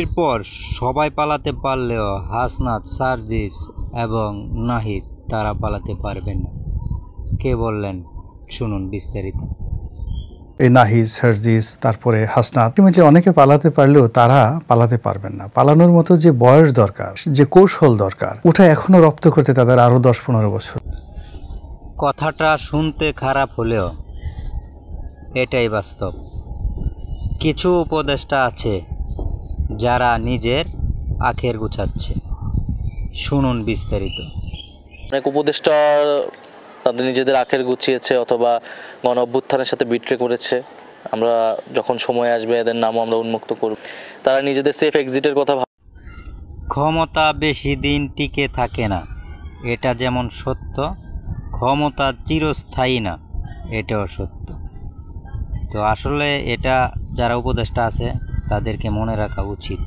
ফেব্রুয়ারির পর সবাই পালাতে পারলেও হাসনাত, সার্জিস এবং নাহিদ তারা পালাতে পারবেন না। কে বললেন? শুনুন বিস্তারিত। এই নাহিদ, সার্জিস, তারপরে হাসনাত, আলটিমেটলি অনেকে পালাতে পারলেও তারা পালাতে পারবেন না। পালানোর মতো যে বয়স দরকার, যে কৌশল দরকার, ওটা এখনো রপ্ত করতে তাদের আরো 10-15 বছর। কথাটা শুনতে খারাপ হলেও এটাই বাস্তব। কিছু উপদেষ্টা আছে যারা নিজের আখের গুছাচ্ছে। শুনুন বিস্তারিত। অনেক উপদেষ্টা তাদের নিজেদের আখের গুছিয়েছে অথবা গণ অভ্যুত্থানের সাথে বিট্রে করেছে। আমরা যখন সময় আসবে এদের নামও আমরা উন্মুক্ত করব। তারা নিজেদের সেফ এক্সিটের কথা ক্ষমতা বেশি দিন টিকে থাকে না, এটা যেমন সত্য, ক্ষমতা চিরস্থায়ী না, এটাও সত্য। তো আসলে এটা যারা উপদেষ্টা আছে তাদেরকে মনে রাখা উচিত।